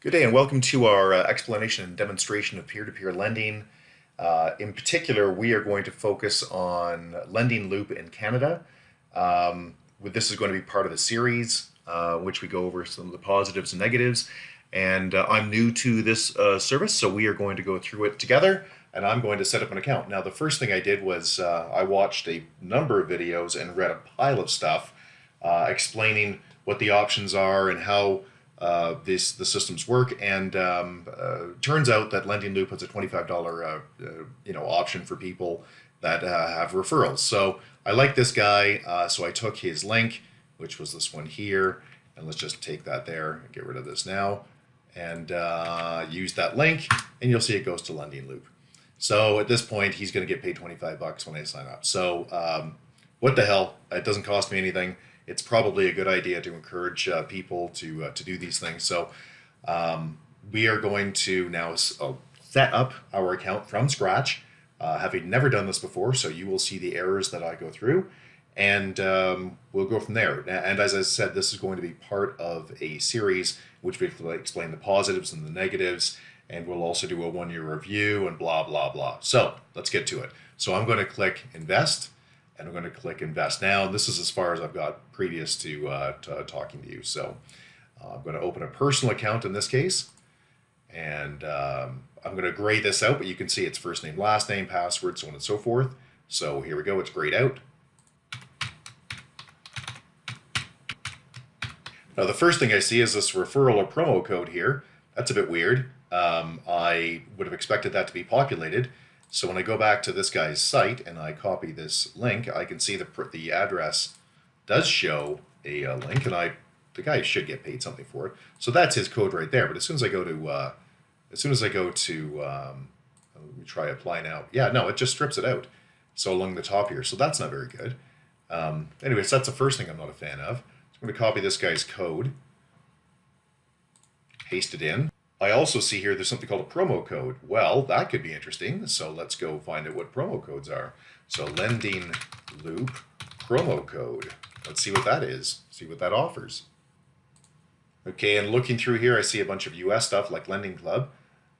Good day and welcome to our explanation and demonstration of peer-to-peer lending. In particular, we are going to focus on LendingLoop in Canada. This is going to be part of a series which we go over some of the positives and negatives. And I'm new to this service, so we are going to go through it together and I'm going to set up an account. Now, the first thing I did was I watched a number of videos and read a pile of stuff explaining what the options are and how the systems work, and turns out that LendingLoop has a $25 option for people that have referrals. So I like this guy, so I took his link, which was this one here, and let's just take that there and get rid of this now, and use that link, and you'll see it goes to LendingLoop. So at this point, he's going to get paid 25 bucks when I sign up. So what the hell? It doesn't cost me anything. It's probably a good idea to encourage people to do these things. So we are going to now set up our account from scratch, having never done this before. So you will see the errors that I go through, and we'll go from there. And as I said, this is going to be part of a series which basically explain the positives and the negatives, and we'll also do a 1-year review and blah, blah, blah. So let's get to it. So I'm going to click invest, and I'm going to click invest now. This is as far as I've got previous to talking to you. So I'm going to open a personal account in this case, and I'm going to gray this out, but you can see it's first name, last name, password, so on and so forth. So here we go, it's grayed out. Now the first thing I see is this referral or promo code here. That's a bit weird. I would have expected that to be populated. So when I go back to this guy's site and I copy this link, I can see the address does show a link, and the guy should get paid something for it. So that's his code right there. But as soon as I go to let me try apply now. Yeah, no, it just strips it out. So along the top here. So that's not very good. Anyways, that's the first thing I'm not a fan of. So I'm going to copy this guy's code, paste it in. I also see here there's something called a promo code. Well, that could be interesting. So let's go find out what promo codes are. So LendingLoop promo code. Let's see what that is. See what that offers. Okay, and looking through here, I see a bunch of US stuff like Lending Club.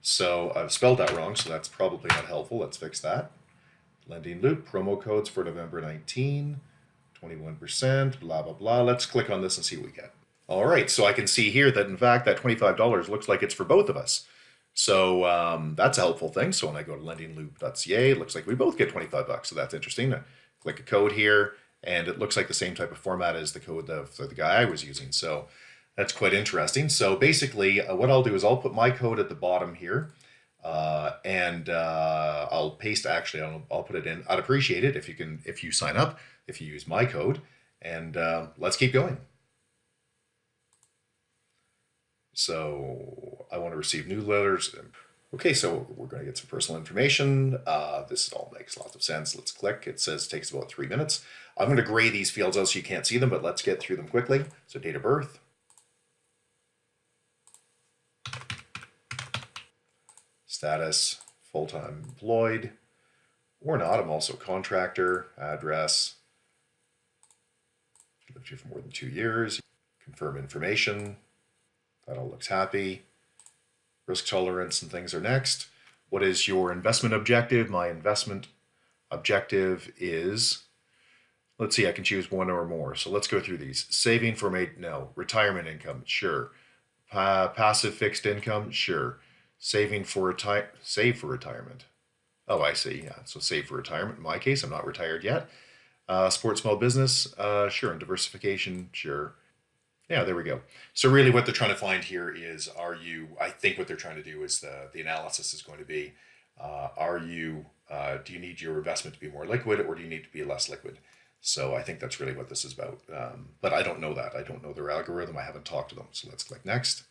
So I've spelled that wrong, so that's probably not helpful. Let's fix that. LendingLoop promo codes for November 19, 21%, blah, blah, blah. Let's click on this and see what we get. All right, so I can see here that in fact that $25 looks like it's for both of us. So that's a helpful thing. So when I go to LendingLoop.ca, it looks like we both get 25 bucks. So that's interesting. I click a code here, and it looks like the same type of format as the code for the guy I was using. So that's quite interesting. So basically, what I'll do is I'll put my code at the bottom here, and I'll paste. Actually, I'll put it in. I'd appreciate it if you sign up, if you use my code, and let's keep going. So I want to receive newsletters. Okay, so we're going to get some personal information. This all makes lots of sense. Let's click. It says it takes about 3 minutes. I'm going to gray these fields out so you can't see them, but let's get through them quickly. So date of birth, status, full-time employed, or not. I'm also a contractor, address, lived here for more than 2 years, confirm information. That all looks happy. Risk tolerance and things are next. What is your investment objective? My investment objective is, let's see, I can choose one or more. So let's go through these. Saving for no. Retirement income, sure. Passive fixed income, sure. Saving for save for retirement. Oh, I see. Yeah, so save for retirement. In my case, I'm not retired yet. Sports, small business, sure. And diversification, sure. Yeah, there we go. So really what they're trying to find here is, I think what they're trying to do is the analysis is going to be, do you need your investment to be more liquid, or do you need to be less liquid? So I think that's really what this is about. But I don't know that. I don't know their algorithm. I haven't talked to them. So let's click next.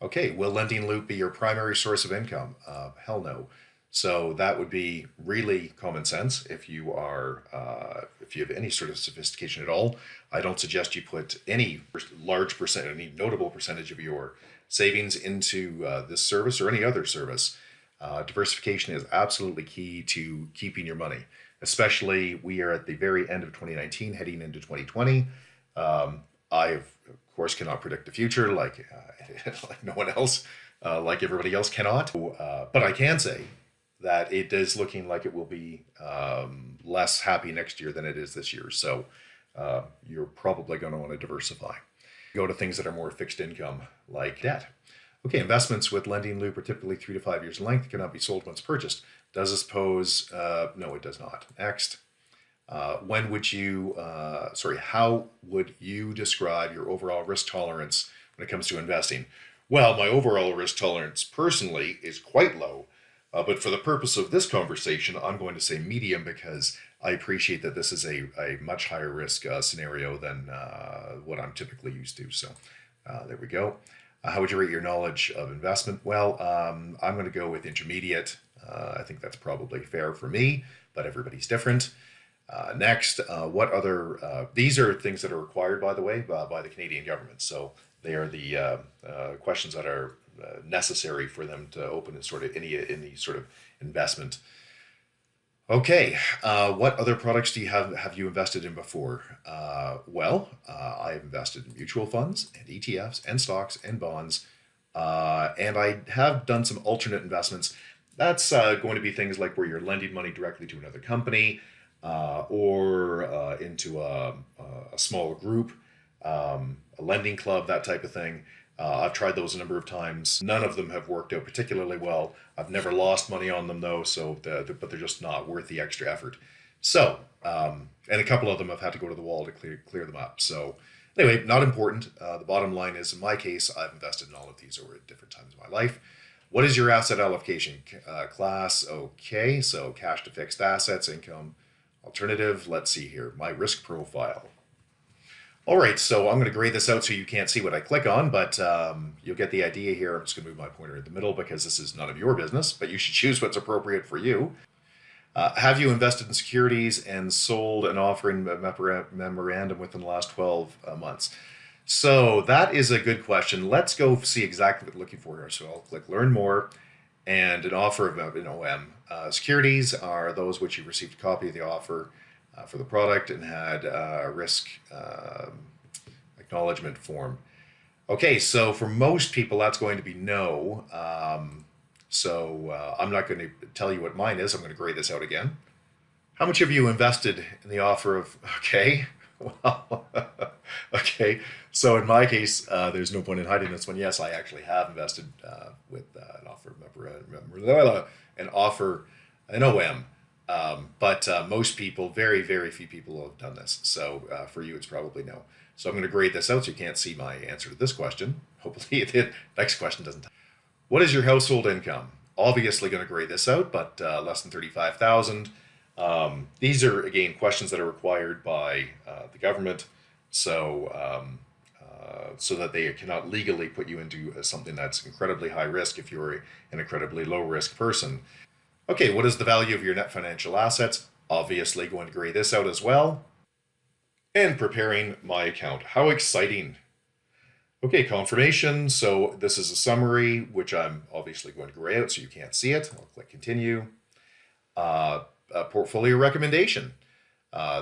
Okay, will LendingLoop be your primary source of income? Hell no. So that would be really common sense. If you have any sort of sophistication at all, I don't suggest you put any any notable percentage of your savings into this service or any other service. Diversification is absolutely key to keeping your money, especially we are at the very end of 2019, heading into 2020. I, of course, cannot predict the future like no one else, like everybody else cannot. But I can say that it is looking like it will be less happy next year than it is this year. So you're probably going to want to diversify. Go to things that are more fixed income, like debt. Okay, investments with LendingLoop are typically 3 to 5 years in length, cannot be sold once purchased. Does this pose, no, it does not. Next. How would you describe your overall risk tolerance when it comes to investing? Well, my overall risk tolerance personally is quite low, but for the purpose of this conversation, I'm going to say medium because I appreciate that this is a much higher risk scenario than what I'm typically used to. So there we go. How would you rate your knowledge of investment? Well, I'm going to go with intermediate. I think that's probably fair for me, but everybody's different. Next, what other, these are things that are required, by the way, by the Canadian government. So they are the questions that are necessary for them to open in sort of any sort of investment. Okay, what other products do you have you invested in before? I've invested in mutual funds and ETFs and stocks and bonds, and I have done some alternate investments. That's going to be things like where you're lending money directly to another company or into a small group, a lending club, that type of thing. I've tried those a number of times. None of them have worked out particularly well. I've never lost money on them though, but they're just not worth the extra effort. So, and a couple of them have had to go to the wall to clear them up. So, anyway, not important. The bottom line is, in my case, I've invested in all of these over at different times in my life. What is your asset allocation class? Okay, so cash to fixed assets, income, alternative. Let's see here. My risk profile. All right, so I'm going to grade this out so you can't see what I click on, but you'll get the idea here. I'm just going to move my pointer in the middle because this is none of your business, but you should choose what's appropriate for you. Have you invested in securities and sold an offering memorandum within the last 12 months? So that is a good question. Let's go see exactly what we're looking for here. So I'll click Learn More, and an offer of an OM. Securities are those which you received a copy of the offer for the product and had a risk acknowledgement form. Okay, so for most people, that's going to be no. I'm not going to tell you what mine is. I'm going to grade this out again. How much have you invested in the offer of, okay, well, okay. So in my case, there's no point in hiding this one. Yes, I actually have invested with an OM. But most people, very, very few people have done this. So for you, it's probably no. So I'm going to grade this out so you can't see my answer to this question. Hopefully the next question doesn't. What is your household income? Obviously going to grade this out, but less than 35,000. These are, again, questions that are required by the government. So that they cannot legally put you into something that's incredibly high risk if you're an incredibly low risk person. Okay, what is the value of your net financial assets? Obviously going to grade this out as well. And preparing my account. How exciting. Okay, confirmation. So this is a summary, which I'm obviously going to gray out so you can't see it. I'll click continue. A portfolio recommendation.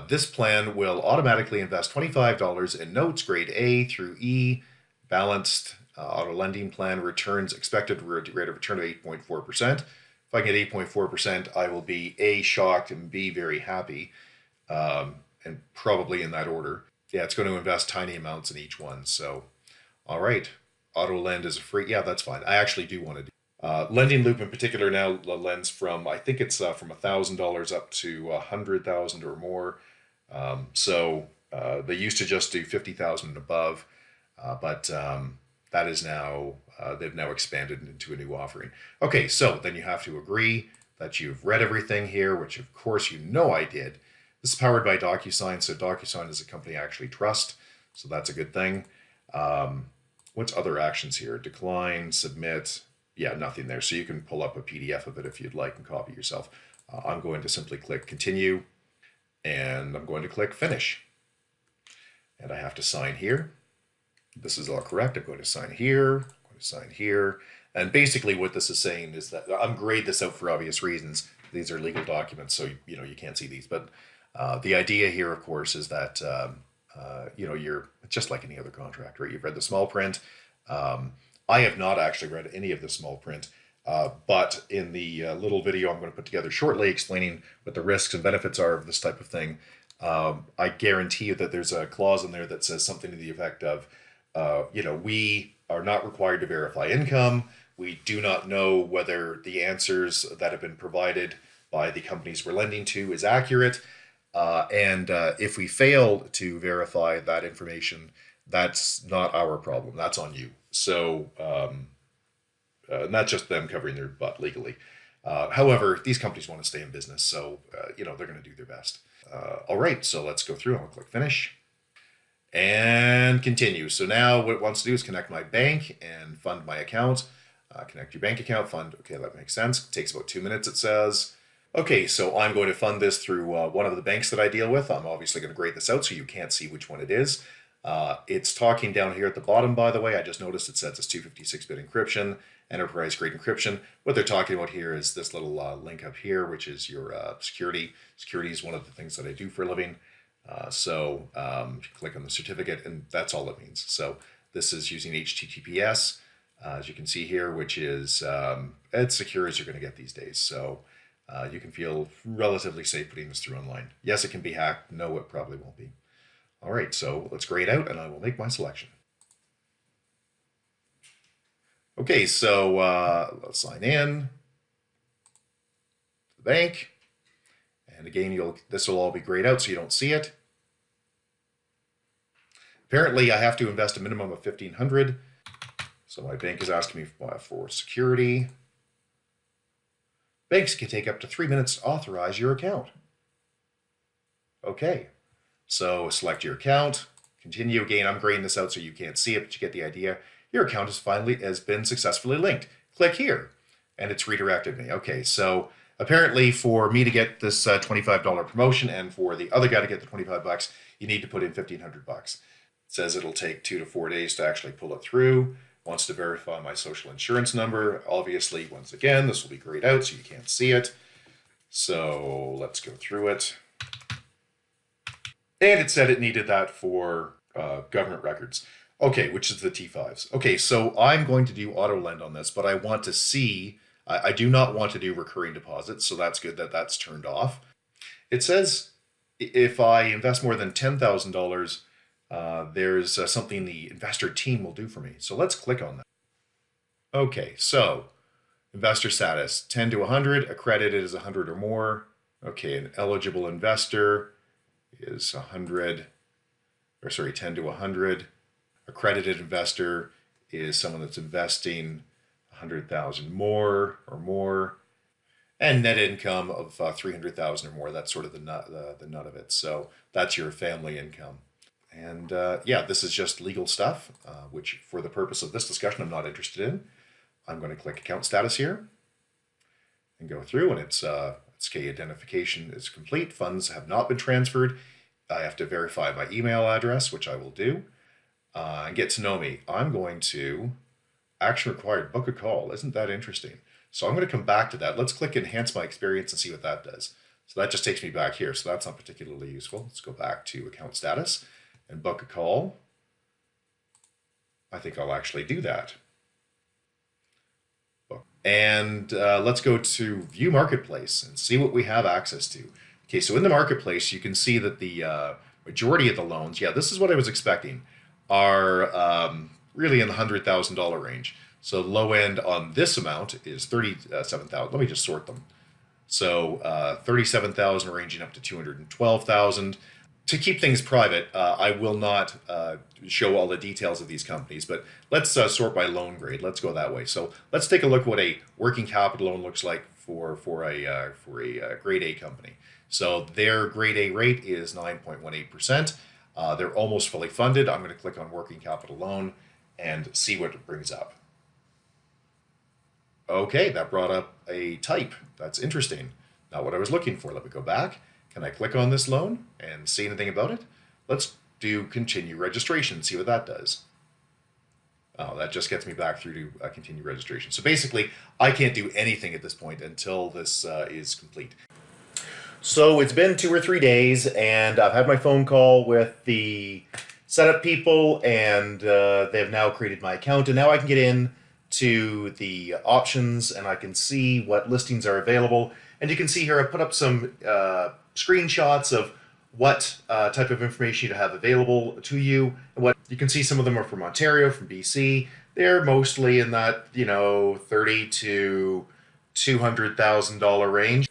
This plan will automatically invest $25 in notes grade A through E, balanced auto lending plan, returns expected rate of return of 8.4%. If I get 8.4%, I will be A, shocked, and B, very happy, and probably in that order. Yeah, it's going to invest tiny amounts in each one. So, all right, auto lend is a free. Yeah, that's fine. I actually do want to do. LendingLoop in particular now lends from, I think it's from $1,000 up to $100,000 or more. They used to just do 50,000 and above, but that is now, they've now expanded into a new offering. Okay, so then you have to agree that you've read everything here, which of course you know I did. This is powered by DocuSign, so DocuSign is a company I actually trust, so that's a good thing. What's other actions here? Decline, submit. Yeah, nothing there. So you can pull up a PDF of it if you'd like and copy yourself. I'm going to simply click continue, and I'm going to click finish. And I have to sign here. This is all correct. I'm going to sign here. I'm going to sign here. And basically what this is saying is that I'm grade this out for obvious reasons. These are legal documents, so you can't see these. But the idea here, of course, is that you're just like any other contract, right? You've read the small print. Um, I have not actually read any of the small print, but in the little video I'm going to put together shortly explaining what the risks and benefits are of this type of thing, I guarantee you that there's a clause in there that says something to the effect of, we are not required to verify income. We do not know whether the answers that have been provided by the companies we're lending to is accurate. And if we fail to verify that information, that's not our problem. That's on you. So, not just them covering their butt legally. However, these companies want to stay in business, so they're going to do their best. All right, so let's go through. I'll click finish and continue. So now what it wants to do is connect my bank and fund my account. Connect your bank account, fund. Okay, that makes sense. It takes about 2 minutes, it says. Okay, so I'm going to fund this through one of the banks that I deal with. I'm obviously going to grade this out so you can't see which one it is. It's talking down here at the bottom, by the way. I just noticed it says it's 256-bit encryption, enterprise grade encryption. What they're talking about here is this little link up here, which is your security. Security is one of the things that I do for a living. So you click on the certificate, and that's all it means. So this is using HTTPS, as you can see here, which is as secure as you're going to get these days. So you can feel relatively safe putting this through online. Yes, it can be hacked. No, it probably won't be. All right, so let's grade out, and I will make my selection. Okay, so let's sign in to the bank. And again, this will all be grayed out so you don't see it. Apparently, I have to invest a minimum of $1,500. So my bank is asking me for security. Banks can take up to 3 minutes to authorize your account. Okay, so select your account. Continue. Again, I'm graying this out so you can't see it, but you get the idea. Your account has been successfully linked. Click here, and it's redirected me. Okay, so apparently for me to get this $25 promotion and for the other guy to get the $25, you need to put in $1,500. It says it'll take 2 to 4 days to actually pull it through. Wants to verify my social insurance number. Obviously, once again, this will be grayed out so you can't see it. So let's go through it. And it said it needed that for government records. Okay, which is the T5s. Okay, so I'm going to do auto lend on this, but I want to see, I do not want to do recurring deposits, so that's good that that's turned off. It says if I invest more than $10,000, there's something the investor team will do for me. So let's click on that. Okay, so investor status, 10 to 100, accredited is 100 or more. Okay, an eligible investor is 100, or sorry, 10 to 100. Accredited investor is someone that's investing 100,000 more or more, and net income of 300,000 or more. That's sort of the nut of it. So that's your family income. And yeah, this is just legal stuff, which for the purpose of this discussion, I'm not interested in. I'm going to click account status here and go through, and it's SK identification is complete. Funds have not been transferred. I have to verify my email address, which I will do. And get to know me. I'm going to action required, book a call. Isn't that interesting? So I'm going to come back to that. Let's click enhance my experience and see what that does. So that just takes me back here. So that's not particularly useful. Let's go back to account status and book a call. I think I'll actually do that. And let's go to view marketplace and see what we have access to. Okay, so in the marketplace, you can see that the majority of the loans, yeah, this is what I was expecting, are really in the $100,000 range. So low end on this amount is 37,000. Let me just sort them. So 37,000 ranging up to 212,000. To keep things private, I will not show all the details of these companies, but let's sort by loan grade. Let's go that way. So let's take a look what a working capital loan looks like for a grade A company. So their grade A rate is 9.18%. They're almost fully funded. I'm going to click on working capital loan and see what it brings up. Okay, that brought up a type. That's interesting. Not what I was looking for. Let me go back. Can I click on this loan and see anything about it? Let's do continue registration, see what that does. Oh, that just gets me back through to continue registration. So basically, I can't do anything at this point until this is complete. So it's been 2 or 3 days, and I've had my phone call with the setup people, and they've now created my account, and now I can get in to the options, and I can see what listings are available. And you can see here I put up some screenshots of what type of information you have available to you. And what you can see, some of them are from Ontario, from BC. They're mostly in that $30 to $200,000 range.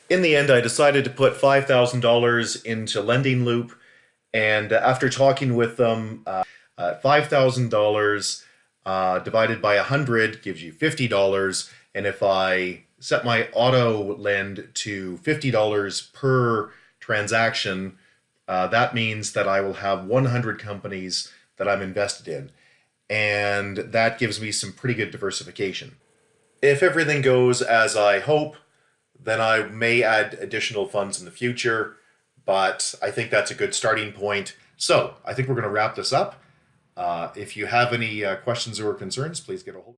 In the end, I decided to put $5,000 into LendingLoop, and after talking with them, $5,000 divided by 100 gives you $50, and if I set my auto lend to $50 per transaction, that means that I will have 100 companies that I'm invested in, and that gives me some pretty good diversification. If everything goes as I hope, then I may add additional funds in the future, but I think that's a good starting point. So I think we're going to wrap this up. If you have any questions or concerns, please get a hold.